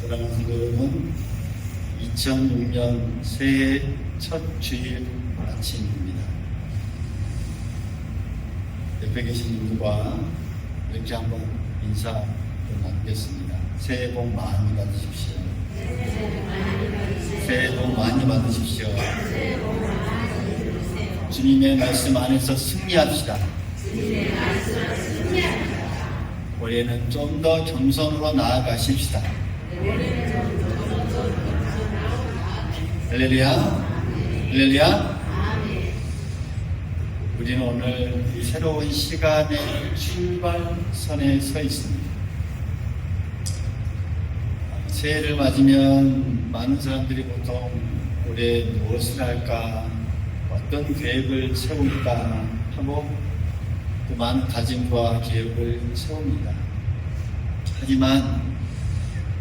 사랑하는 여러분, 2006년 새해 첫 주일 아침입니다. 옆에 계신 분들과 이렇게 한번 인사 나누겠습니다. 새해 복 많이 받으십시오. 새해 복 많이 받으십시오. 주님의 말씀 안에서 승리합시다. 올해는 좀 더 겸손으로 나아가십시다. 할렐루야, 할렐루야. 우리는 오늘 이 새로운 시간의 출발선에 서 있습니다. 새해를 맞으면 많은 사람들이 보통 올해 무엇을 할까, 어떤 계획을 세울까 하고 또 많은 다짐과 계획을 세웁니다. 하지만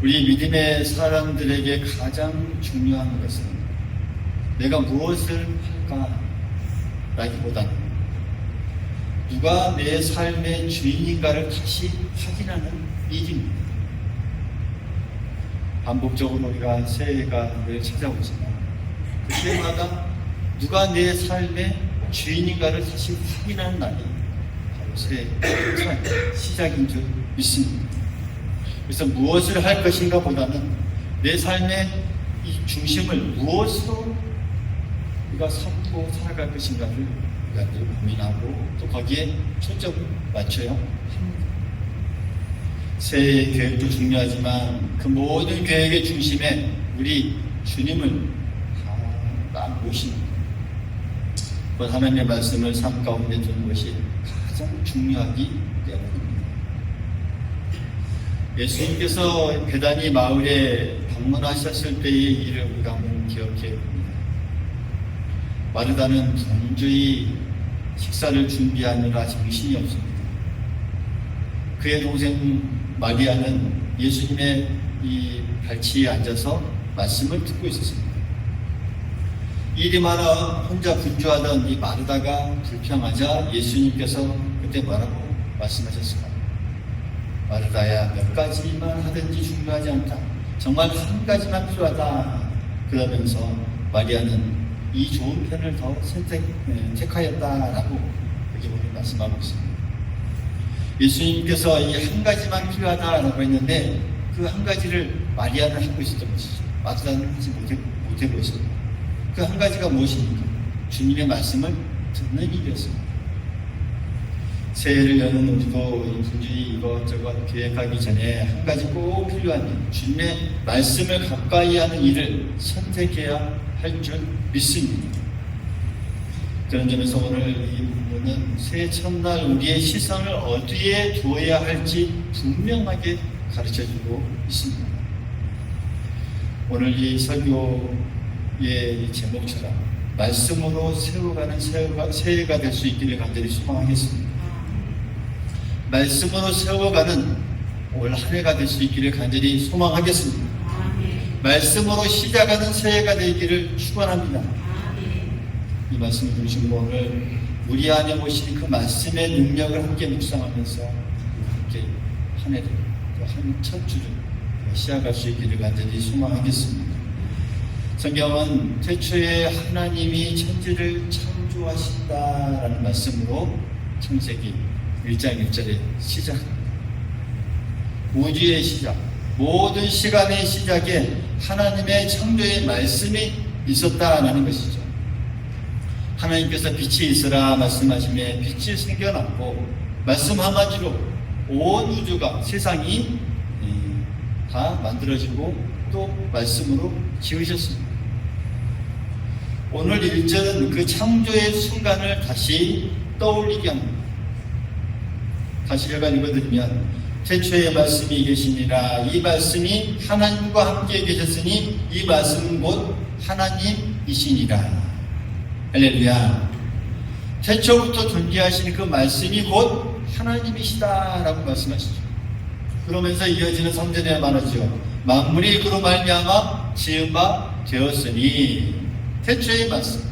우리 믿음의 사람들에게 가장 중요한 것은 내가 무엇을 할까 라기보다는 누가 내 삶의 주인인가를 다시 확인하는 일입니다. 반복적으로 우리가 새해가 늘 찾아오지만 그때마다 누가 내 삶의 주인인가를 다시 확인하는 날이 바로 새해 시작인 줄 믿습니다. 그래서 무엇을 할 것인가 보다는 내 삶의 이 중심을 무엇으로 우리가 삼고 살아갈 것인가를 우리가 늘 고민하고 또 거기에 초점을 맞춰야 합니다. 새해 계획도 중요하지만 그 모든 계획의 중심에 우리 주님을 다 모십니다. 하나님의 말씀을 삶 가운데 두는 것이 가장 중요하기 때문입니다. 예수님께서 베다니 마을에 방문하셨을 때의 일을 우리가 한번 기억해 봅니다. 마르다는 분주히 식사를 준비하느라 정신이 없습니다. 그의 동생 마리아는 예수님의 이 발치에 앉아서 말씀을 듣고 있었습니다. 일이 많아 혼자 분주하던 이 마르다가 불평하자 예수님께서 그때 뭐라고 말씀하셨을까요? 마르다야, 몇 가지만 하든지 중요하지 않다. 정말 한 가지만 필요하다. 그러면서 마리아는 이 좋은 편을 더 택하였다라고 여기 보면 말씀하고 있습니다. 예수님께서 이 한 가지만 필요하다라고 했는데 그 한 가지를 마리아는 하고 있었던 것이죠. 마르다는 하지 못하고 있었습니다. 그 한 가지가 무엇입니까? 주님의 말씀을 듣는 일이었습니다. 새해를 여는 우리도 분주히 이것저것 계획하기 전에 한 가지 꼭 필요한 일, 주님의 말씀을 가까이 하는 일을 선택해야 할 줄 믿습니다. 그런 점에서 오늘 이 부분은 새해 첫날 우리의 시선을 어디에 두어야 할지 분명하게 가르쳐주고 있습니다. 오늘 이 설교의 제목처럼 말씀으로 세워가는 새해가 될 수 있기를 간절히 소망하겠습니다. 말씀으로 세워가는 올 한 해가 될 수 있기를 간절히 소망하겠습니다. 말씀으로 시작하는 새해가 되기를 축원합니다. 이 말씀을 중심으로 오늘 우리 안에 오신 그 말씀의 능력을 함께 묵상하면서 함께 한 해를 한 첫 주를 시작할 수 있기를 간절히 소망하겠습니다. 성경은 태초에 하나님이 천지를 창조하신다라는 말씀으로 창세기 1장 1절에 시작합니다. 우주의 시작, 모든 시간의 시작에 하나님의 창조의 말씀이 있었다라는 것이죠. 하나님께서 빛이 있으라 말씀하시며 빛이 생겨났고 말씀 한마디로 온 우주가 세상이 다 만들어지고 또 말씀으로 지으셨습니다. 오늘 1절은 그 창조의 순간을 다시 떠올리게 합니다. 다시 제가 읽어드리면 태초에 말씀이 계시니라 이 말씀이 하나님과 함께 계셨으니 이 말씀은 곧 하나님이시니라. 할렐루야. 태초부터 존재하신 그 말씀이 곧 하나님이시다라고 말씀하시죠. 그러면서 이어지는 3절에 말하죠. 만물이 그로 말미암아 지은 바 되었으니 태초의 말씀,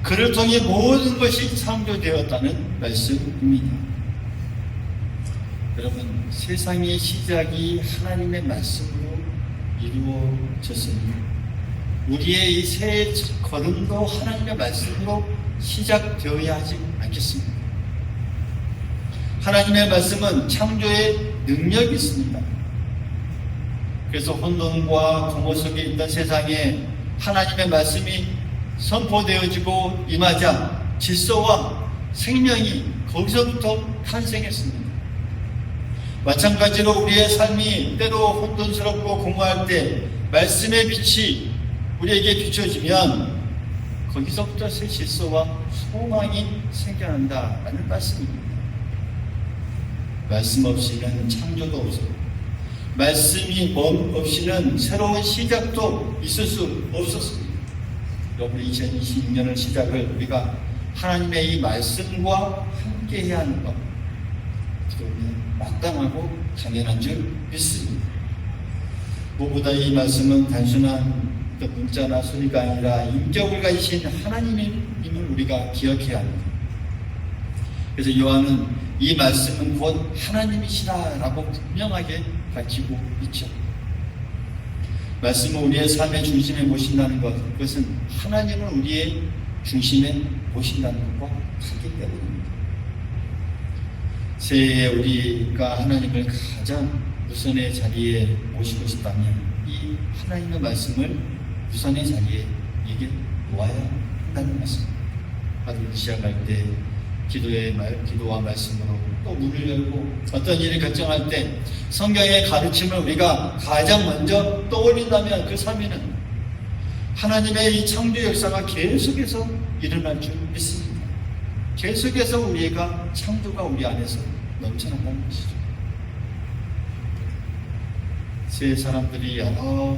그를 통해 모든 것이 창조되었다는 말씀입니다. 여러분, 세상의 시작이 하나님의 말씀으로 이루어졌습니다. 우리의 이 새 걸음도 하나님의 말씀으로 시작되어야 하지 않겠습니까? 하나님의 말씀은 창조의 능력이 있습니다. 그래서 혼돈과 공허 속에 있던 세상에 하나님의 말씀이 선포되어지고 임하자 질서와 생명이 거기서부터 탄생했습니다. 마찬가지로 우리의 삶이 때로 혼돈스럽고 공허할 때 말씀의 빛이 우리에게 비춰지면 거기서부터 새 질서와 소망이 생겨난다라는 말씀입니다. 말씀 없이는 창조도 없고 말씀이 없이는 새로운 시작도 있을 수 없었습니다. 여러분 2026년을 시작을 우리가 하나님의 이 말씀과 함께 해야 하는 것 마땅하고 당연한 줄 믿습니다. 무엇보다 이 말씀은 단순한 문자나 소리가 아니라 인격을 가지신 하나님임을 우리가 기억해야 합니다. 그래서 요한은 이 말씀은 곧 하나님이시다라고 분명하게 밝히고 있죠. 말씀은 우리의 삶의 중심에 모신다는 것, 그것은 하나님을 우리의 중심에 모신다는 것과 같기 때문입니다. 새해에 우리가 하나님을 가장 우선의 자리에 모시고 싶다면 이 하나님의 말씀을 우선의 자리에 이게 놓아야 한다는 말씀입니다. 하루를 시작할 때 기도와 말씀으로 또 문을 열고 어떤 일을 결정할 때 성경의 가르침을 우리가 가장 먼저 떠올린다면 그 삶에는 하나님의 이 창조 역사가 계속해서 일어날 줄 믿습니다. 계속해서 우리가 창조가 우리 안에서 넘쳐난다는 것이죠. 새 사람들이 여러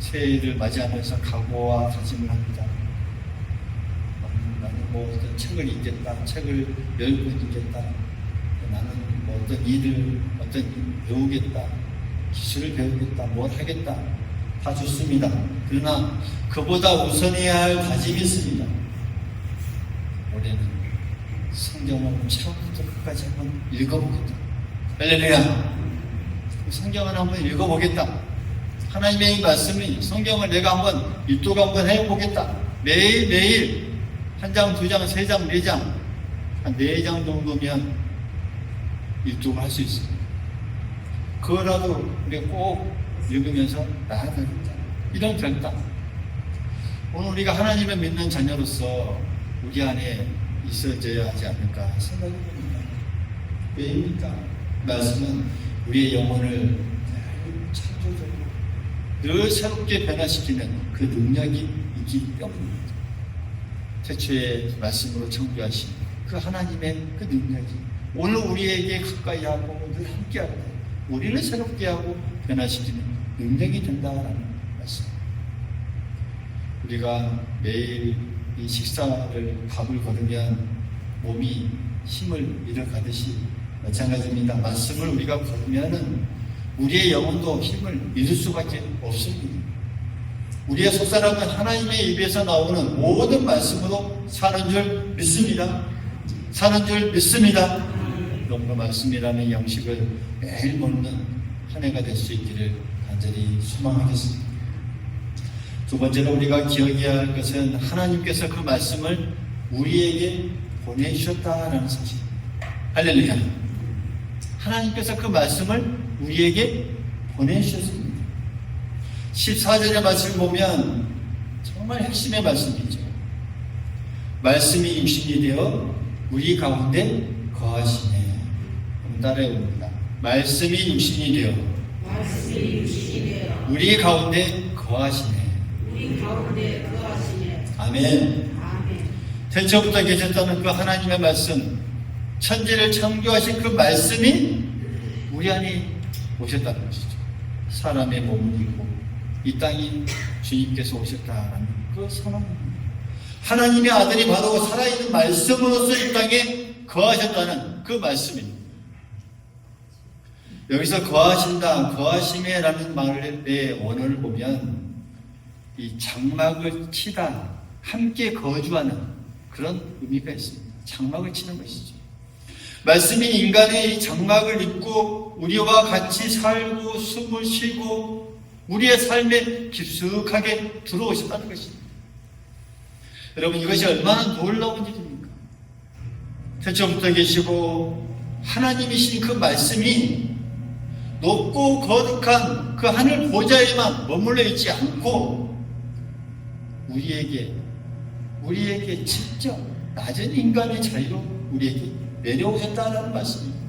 새해를 맞이하면서 각오와 다짐을 합니다. 나는 뭐 어떤 책을 읽겠다, 책을 10권 읽겠다, 나는 뭐 어떤 일을 배우겠다, 기술을 배우겠다, 뭘 하겠다, 다 좋습니다. 그러나 그보다 우선해야 할 다짐이 있습니다. 올해는 성경을 처음부터 끝까지 한번 읽어보겠다. 할렐루야! 성경을 한번 읽어보겠다. 하나님의 이 말씀이 성경을 내가 한번 읽도록 한번 해보겠다. 매일매일 한 장, 두 장, 세 장, 네 장, 한 4장 정도면 읽도록 할 수 있습니다. 그거라도 우리가 꼭 읽으면서 나아가겠다. 이런 결단. 오늘 우리가 하나님을 믿는 자녀로서 우리 안에 있어져야 하지 않을까 생각이 듭니다. 왜입니까? 말씀은 우리의 영혼을 창조적으로 늘 새롭게 변화시키는 그 능력이 있기 때문입니다. 태초에 말씀으로 창조하신 그 하나님의 그 능력이 오늘 우리에게 가까이 하고 늘 함께하고 우리를 새롭게 하고 변화시키는 능력이 된다는 말씀. 우리가 매일 이 밥을 거두면 몸이 힘을 잃어가듯이 마찬가지입니다. 말씀을 우리가 거두면은 우리의 영혼도 힘을 잃을 수밖에 없습니다. 우리의 속사람은 하나님의 입에서 나오는 모든 말씀으로 사는 줄 믿습니다. 사는 줄 믿습니다. 그러므로 말씀이라는 양식을 매일 먹는 한 해가 될 수 있기를 간절히 소망하겠습니다. 두 번째로 우리가 기억해야 할 것은 하나님께서 그 말씀을 우리에게 보내주셨다는 사실. 할렐루야. 하나님께서 그 말씀을 우리에게 보내주셨습니다. 14절의 말씀을 보면 정말 핵심의 말씀이죠. 말씀이 육신이 되어 우리 가운데 거하시네. 따라해봅니다. 말씀이 육신이 되어 우리 가운데 거하시네. 아멘. 태초부터 계셨다는 그 하나님의 말씀, 천지를 창조하신 그 말씀이 우리 안에 오셨다는 것이죠. 사람의 몸을 입고 이 땅에 주님께서 오셨다는 그 선언입니다. 하나님의 아들이 바로 살아있는 말씀으로서 이 땅에 거하셨다는 그 말씀입니다. 여기서 거하신다, 거하심에라는 말의 원어를 보면 이 장막을 치다, 함께 거주하는 그런 의미가 있습니다. 장막을 치는 것이죠. 말씀이 인간의 이 장막을 입고 우리와 같이 살고 숨을 쉬고 우리의 삶에 깊숙하게 들어오셨다는 것입니다. 여러분, 이것이 얼마나 놀라운 일입니까? 태초부터 계시고 하나님이신 그 말씀이 높고 거룩한 그 하늘 보좌에만 머물러 있지 않고 우리에게 직접 낮은 인간의 자리로 우리에게 내려오셨다는 말씀입니다.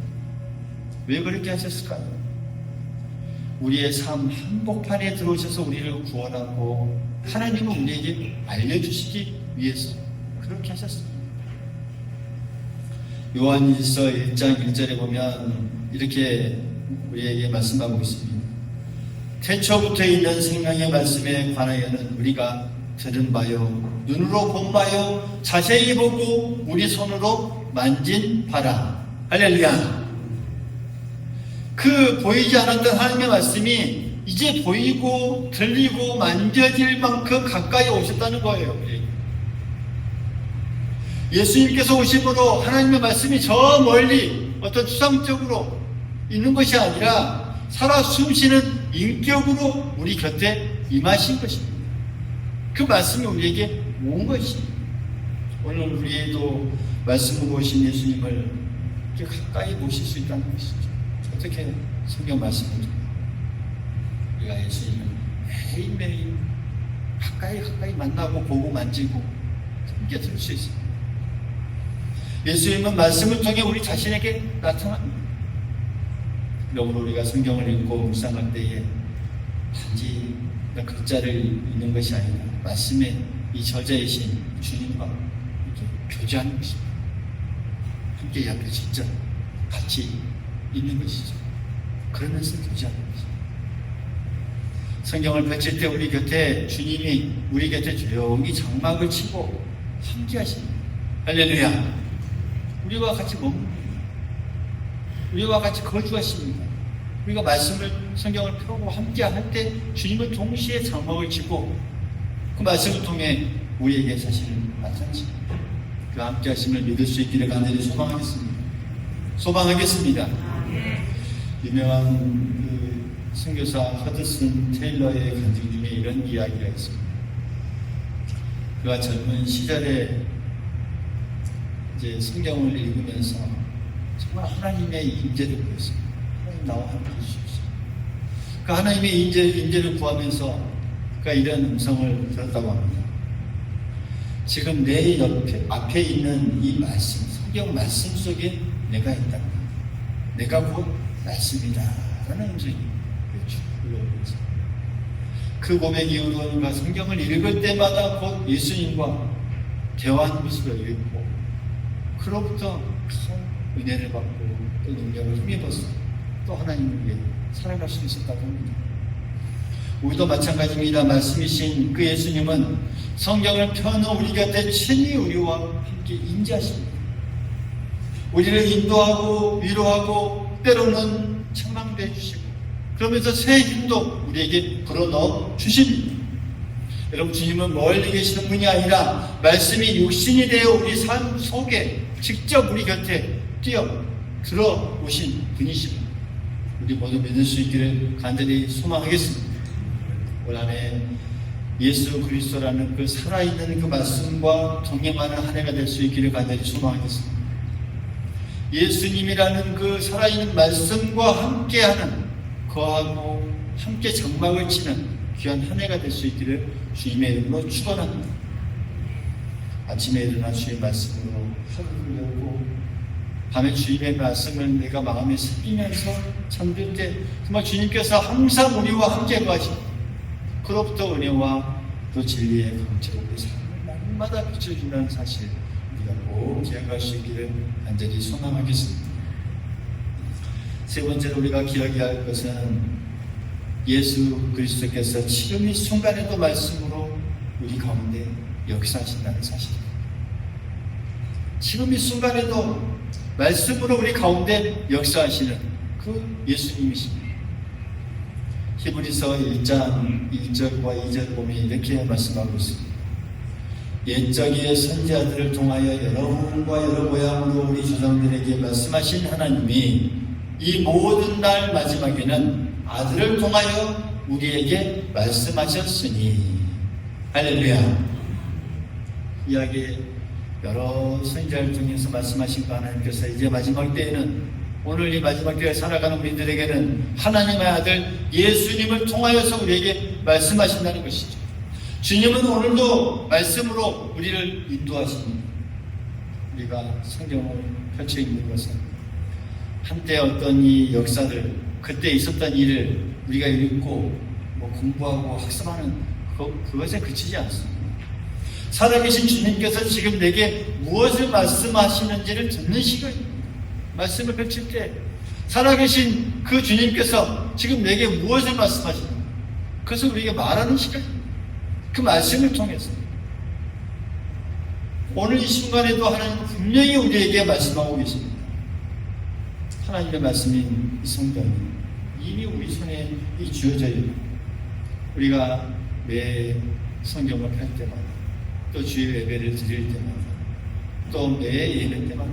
왜 그렇게 하셨을까요? 우리의 삶 한복판에 들어오셔서 우리를 구원하고 하나님은 우리에게 알려주시기 위해서 그렇게 하셨습니다. 요한일서 1장 1절에 보면 이렇게 우리에게 말씀하고 있습니다. 태초부터 있는 생명의 말씀에 관하여는 우리가 들은 바요, 눈으로 본 바요, 자세히 보고 우리 손으로 만진 바라. 할렐루야. 그 보이지 않았던 하나님의 말씀이 이제 보이고 들리고 만져질 만큼 가까이 오셨다는 거예요. 예수님께서 오심으로 하나님의 말씀이 저 멀리 어떤 추상적으로 있는 것이 아니라 살아 숨쉬는 인격으로 우리 곁에 임하신 것입니다. 그 말씀이 우리에게 온 것입니다. 오늘 우리도 말씀으로 오신 예수님을 이렇게 가까이 모실 수 있다는 것이죠. 어떻게 성경 말씀을 우리가 예수님을 매일매일 가까이 만나고 보고 만지고 함께 들 수 있습니다. 예수님은 말씀을 통해 우리 자신에게 나타납니다. 그러므로 우리가 성경을 읽고 묵상할 때에 단지 글자를 읽는 것이 아니라 말씀의 이 저자이신 주님과 이렇게 교제하는 것입니다. 함께 옆에 직접 같이 있는 것이죠. 그러면서 교제하는 것이죠. 성경을 펼칠 때 우리 곁에 주님이 우리 곁에 조용히 장막을 치고 함께 하십니다. 할렐루야. 우리와 같이 머뭅니다. 우리와 같이 거주하십니다. 우리가 말씀을 성경을 펴고 함께 할 때 주님은 동시에 장막을 치고 그 말씀을 통해 우리에게 사실을 나타내십니다. 그 함께 하심을 믿을 수 있기를 간절히 소망하겠습니다. 유명한 그 선교사 허드슨 테일러의 간증 중에 이런 이야기가 있습니다. 그가 젊은 시절에 이제 성경을 읽으면서 정말 하나님의 인재를 구했습니다. 하나님 나와 함께 해주십시오. 그 하나님의 인재를 구하면서 그가 이런 음성을 들었다고 합니다. 지금 내 앞에 있는 이 말씀, 성경 말씀 속에 내가 있다. 내가 곧 말씀이다. 라는 음성이 들려오면서 그 고백 이후로 그가 성경을 읽을 때마다 곧 예수님과 대화하는 모습을 읽고 그로부터 큰 은혜를 받고 또 능력을 힘입어서 또 하나님을 위해 살아갈 수 있었다고 합니다. 우리도 마찬가지입니다. 말씀이신 그 예수님은 성경을 펴놓은 우리 곁에 친히 우리와 함께 임재하십니다. 우리를 인도하고 위로하고 때로는 책망도 해주시고 그러면서 새 힘도 우리에게 불어넣어 주십니다. 여러분, 주님은 멀리 계시는 분이 아니라 말씀이 육신이 되어 우리 삶 속에 직접 우리 곁에 뛰어 들어오신 분이십니다. 우리 모두 믿을 수 있기를 간절히 소망하겠습니다. 올 한해 예수 그리스도라는 그 살아있는 그 말씀과 동행하는 한 해가 될 수 있기를 간절히 소망하겠습니다. 예수님이라는 그 살아있는 말씀과 함께하는, 거하고 함께 장막을 치는 귀한 한 해가 될 수 있기를 주님의 이름으로 축원합니다. 아침에 일어나 주의 말씀으로 하루를 열고 밤에 주님의 말씀을 내가 마음에 새기면서 잠들 때 정말 주님께서 항상 우리와 함께 거하십니다. 그로부터 은혜와 또 진리의 강체로 우리 삶을 날마다 비춰준다는 사실 우리가 꼭 기억할 수 있기를 간절히 소망하겠습니다. 세 번째로 우리가 기억해야 할 것은 예수 그리스도께서 지금 이 순간에도 말씀으로 우리 가운데 역사하신다는 사실입니다. 지금 이 순간에도 말씀으로 우리 가운데 역사하시는 그 예수님이십니다. 히브리서 1장 1절과 2절 보면 이렇게 말씀하고 있습니다. 옛적의 선지자들을 통하여 여러 후과 여러 모양으로 우리 조상들에게 말씀하신 하나님이 이 모든 날 마지막에는 아들을 통하여 우리에게 말씀하셨으니. 할렐루야. 이야기 여러 선지자를 통해서 말씀하신 거 하나님께서 이제 마지막 때에는, 오늘 이 마지막 때에 살아가는 우리들에게는 하나님의 아들 예수님을 통하여서 우리에게 말씀하신다는 것이죠. 주님은 오늘도 말씀으로 우리를 인도하십니다. 우리가 성경을 펼쳐 있는 것은 한때 어떤 이 역사들, 그때 있었던 일을 우리가 읽고 공부하고 학습하는 그것에 그치지 않습니다. 살아계신 주님께서 지금 내게 무엇을 말씀하시는지를 듣는 시간입니다. 말씀을 펼칠 때 살아계신 그 주님께서 지금 내게 무엇을 말씀하시는지, 그것을 우리에게 말하는 시간입니다. 그 말씀을 통해서 오늘 이 순간에도 하나님은 분명히 우리에게 말씀하고 계십니다. 하나님의 말씀인 이 성경이 이미 우리 손에 쥐어져 있고, 우리가 매 성경을 펼 때마다, 또 주의 예배를 드릴 때마다, 또 매 예배 때마다,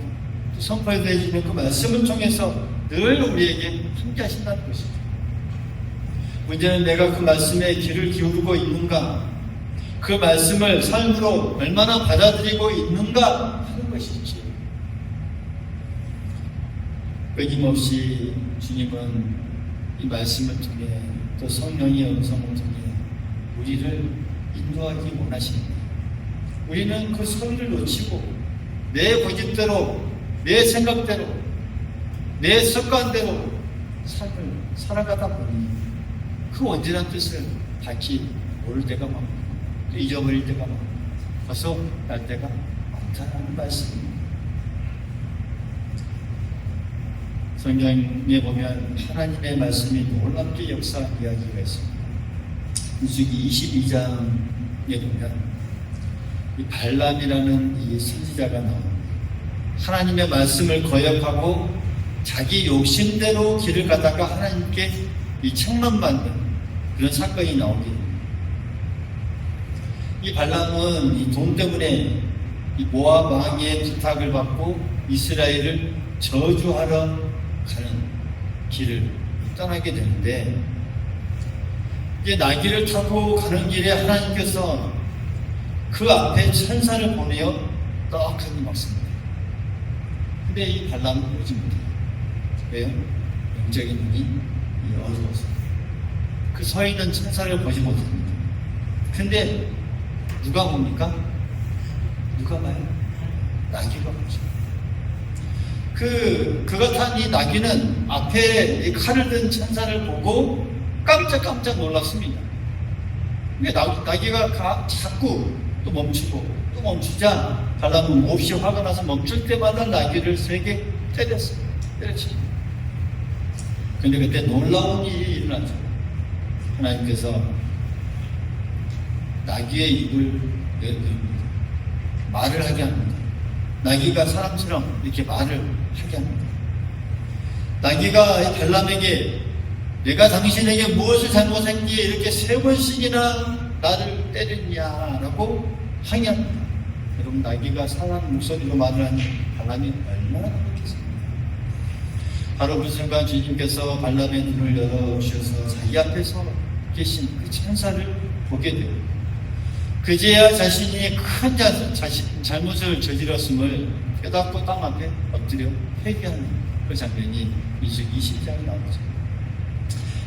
또 선포해 주는 그 말씀을 통해서 늘 우리에게 함께 하신다는 것이죠. 문제는 내가 그 말씀에 귀를 기울이고 있는가, 그 말씀을 삶으로 얼마나 받아들이고 있는가 하는 것이지. 끊임없이 주님은 이 말씀을 통해, 또 성령의 음성을 통해 우리를 인도하기 원하십니다. 우리는 그 소리를 놓치고 내 고집대로, 내 생각대로, 내 습관대로 삶을 살아가다 보니 그 온전한 뜻을 밝히 모를 때가 많고, 또 잊어버릴 때가 많고, 벗어날 때가 많다는 말씀입니다. 성경에 보면 하나님의 말씀이 놀랍게 역사한 이야기가 있습니다. 민수기 22장에 보면 이 발람이라는 이 선지자가 나옵니다. 하나님의 말씀을 거역하고 자기 욕심대로 길을 가다가 하나님께 이 책망받는 그런 사건이 나오게 됩니다. 이 발람은 이 돈 때문에 이 모압 왕의 부탁을 받고 이스라엘을 저주하러 가는 길을 떠나게 되는데, 이제 나귀를 타고 가는 길에 하나님께서 그 앞에 천사를 보내어 떡하니 먹습니다. 근데 이 발람은 보지 못해요. 왜요? 영적인 눈이 어두워서 그 서 있는 천사를 보지 못합니다. 근데 누가 봅니까? 누가 봐요? 나귀가 보죠. 그가 탄 이 나귀는 앞에 이 칼을 든 천사를 보고 깜짝 놀랐습니다. 근데 나귀가 자꾸 또 멈추고 또 멈추자 발람은 몹시 화가 나서 멈출 때마다 나귀를 3개 때렸습니다. 근데 그때 놀라운 일이 일어났죠. 하나님께서 나귀의 입을 열립니다. 말을 하게 합니다. 나귀가 사람처럼 이렇게 말을 하게 합니다. 나귀가 발람에게 내가 당신에게 무엇을 잘못했기에 이렇게 3번씩이나 나를 때렸냐라고 항의합니다. 여러분, 나귀가 사람 목소리로 말을 하는 발람이 얼마나 그렇겠습니까? 바로 그 순간 주님께서 발람의 눈을 열어주셔서 자기 앞에 서 계신 그 천사를 보게 됩니다. 그제야 자신이 큰 잘못을 저질렀음을 깨닫고 땅 앞에 엎드려 회개하는 그 장면이 민수기 20장에 나오죠.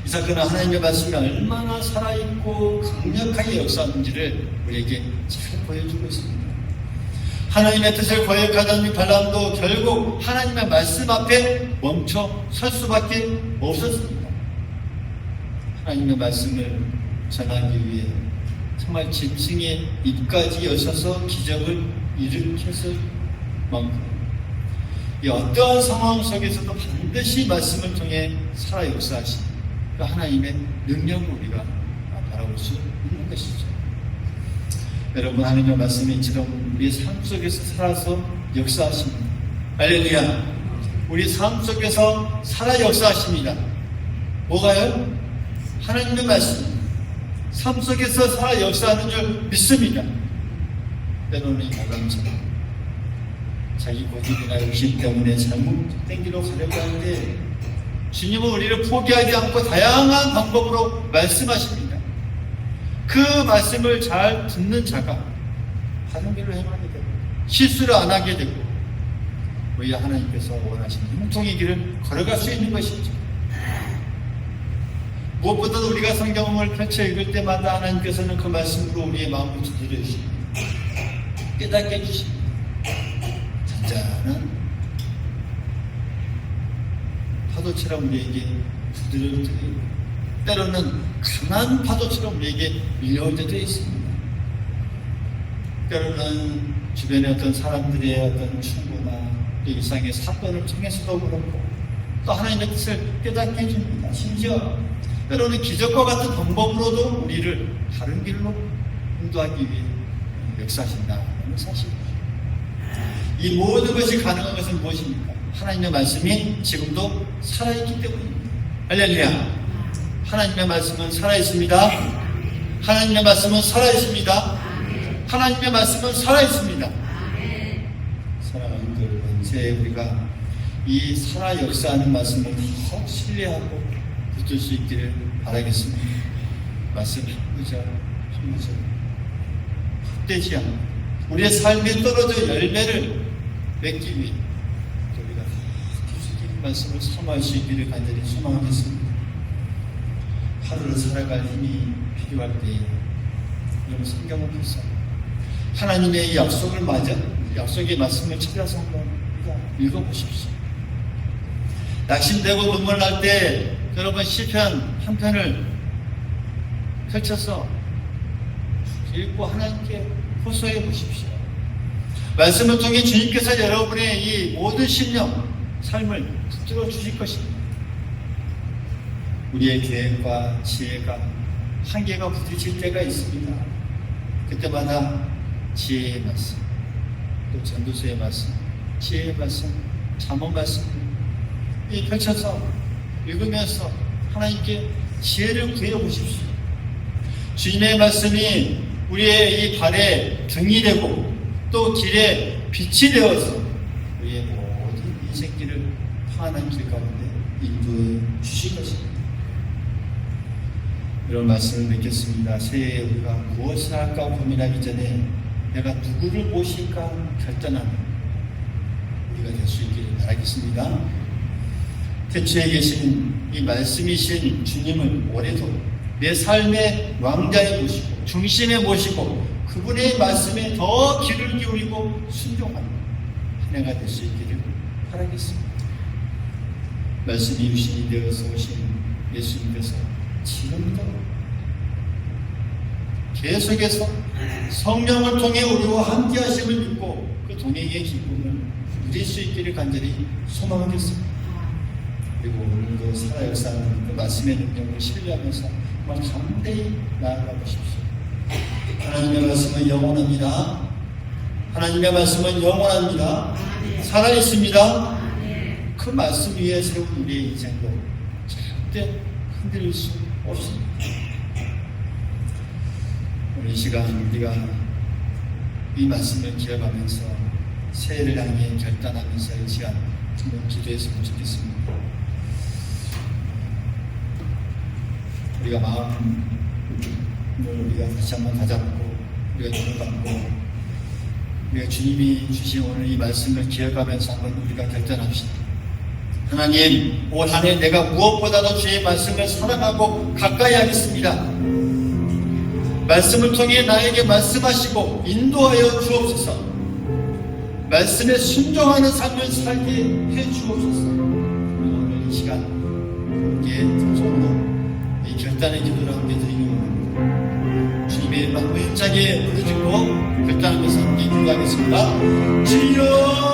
이 사건은 하나님의 말씀이 얼마나 살아있고 강력하게 역사하는지를 우리에게 잘 보여주고 있습니다. 하나님의 뜻을 거역하던 이 발람도 결국 하나님의 말씀 앞에 멈춰 설 수밖에 없었습니다. 하나님의 말씀을 전하기 위해 정말 짐승의 입까지 여셔서 기적을 일으켰을 만큼 이 어떠한 상황 속에서도 반드시 말씀을 통해 살아 역사하신 그 하나님의 능력을 우리가 바라볼 수 있는 것이죠. 여러분, 하나님의 말씀이 이처럼 우리 삶 속에서 살아서 역사하십니다. 할렐루야. 우리 삶 속에서 살아 역사하십니다. 뭐가요? 하나님의 말씀. 삶 속에서 살아 역사하는 줄 믿습니다. 때로는 이 발람처럼 자기 고집이나 욕심 때문에 잘못된 길로 가려고 하는데 주님은 우리를 포기하지 않고 다양한 방법으로 말씀하십니다. 그 말씀을 잘 듣는 자가 바른 길로 행하게 되고 실수를 안 하게 되고 우리 하나님께서 원하시는 형통의 길을 걸어갈 수 있는 것이죠. 무엇보다도 우리가 성경을 펼쳐 읽을 때마다 하나님께서는 그 말씀으로 우리의 마음을 두드려 주십니다. 깨닫게 해주십니다. 잔잔한 파도처럼 우리에게 두드려 드리고 때로는 강한 파도처럼 우리에게 밀려올 때도 있습니다. 때로는 주변의 어떤 사람들의 어떤 충고나 일상의 사건을 통해서도 그렇고 또 하나님의 뜻을 깨닫게 해줍니다. 심지어 때로는 기적과 같은 방법으로도 우리를 다른 길로 인도하기 위해 역사하신다는 사실입니다. 이 모든 것이 가능한 것은 무엇입니까? 하나님의 말씀이 지금도 살아있기 때문입니다. 할렐루야. 하나님의 말씀은 살아있습니다. 하나님의 말씀은 살아있습니다. 하나님의 말씀은 살아있습니다. 사랑하는 여러분, 새해 우리가 이 살아 역사하는 말씀을 더 신뢰하고 붙들 수 있기를 바라겠습니다. 말씀 한 구절 헛되지 않고 우리의 삶에 떨어져 열매를 맺기 위해 우리가 이 말씀을 사모할 수 있기를 간절히 소망하겠습니다. 하루를 살아갈 힘이 필요할 때에 여러분 성경을 펴서 하나님의 약속을 맞아 약속의 말씀을 찾아서 한번 읽어보십시오. 낙심되고 눈물 날 때 여러분 시편 한 편을 펼쳐서 읽고 하나님께 호소해 보십시오. 말씀을 통해 주님께서 여러분의 이 모든 심령, 삶을 붙들어 주실 것입니다. 우리의 계획과 지혜가 한계가 부딪힐 때가 있습니다. 그때마다 지혜의 말씀, 또 전도서의 말씀, 지혜의 말씀, 잠언 말씀 이 펼쳐서 읽으면서 하나님께 지혜를 구해 보십시오. 주님의 말씀이 우리의 이 발에 등이 되고 또 길에 빛이 되어서 우리의 모든 인생길을 평안한 길 가운데 인도해 주실 것입니다. 이런 말씀을 맺겠습니다. 새해에 우리가 무엇을 할까 고민하기 전에 내가 누구를 모실까 결단하는 우리가 될 수 있기를 바라겠습니다. 태초에 계신 이 말씀이신 주님을 올해도 내 삶의 왕자에 모시고 중심에 모시고 그분의 말씀에 더 귀를 기울이고 순종하는 한 해가 될 수 있기를 바라겠습니다. 말씀이 유신이 되어서 오신 예수님께서 지금도 계속해서 성령을 통해 우리와 함께 하심을 믿고 그 동행의 기쁨을 누릴 수 있기를 간절히 소망하겠습니다. 그리고 오늘도 살아 역사하는 그 말씀의 능력을 신뢰하면서 정말 담대히 나아가 보십시오. 하나님의 말씀은 영원합니다. 하나님의 말씀은 영원합니다. 살아있습니다. 그 말씀 위에 세운 우리의 인생도 절대 흔들릴 수 없습니다. 오늘 이 시간 우리가 이 말씀을 기억하면서 새해를 향해 결단하면서 이 시간 한번 기도했으면 좋겠습니다. 우리가 마음을 우리가 다시 한번 다잡고 우리가 눈을 감고 우리가 주님이 주신 오늘 이 말씀을 기억하면서 한번 우리가 결단합시다. 하나님, 올 한 해 내가 무엇보다도 주의 말씀을 사랑하고 가까이 하겠습니다. 말씀을 통해 나에게 말씀하시고 인도하여 주옵소서. 말씀에 순종하는 삶을 살게 해 주옵소서. 오늘 이 시간 함께 손으로 이 결단의 기도를 함께 드리고 주님의 이름으로 힘차게 부르짖고 결단하면서 함께 기도하겠습니다. 주여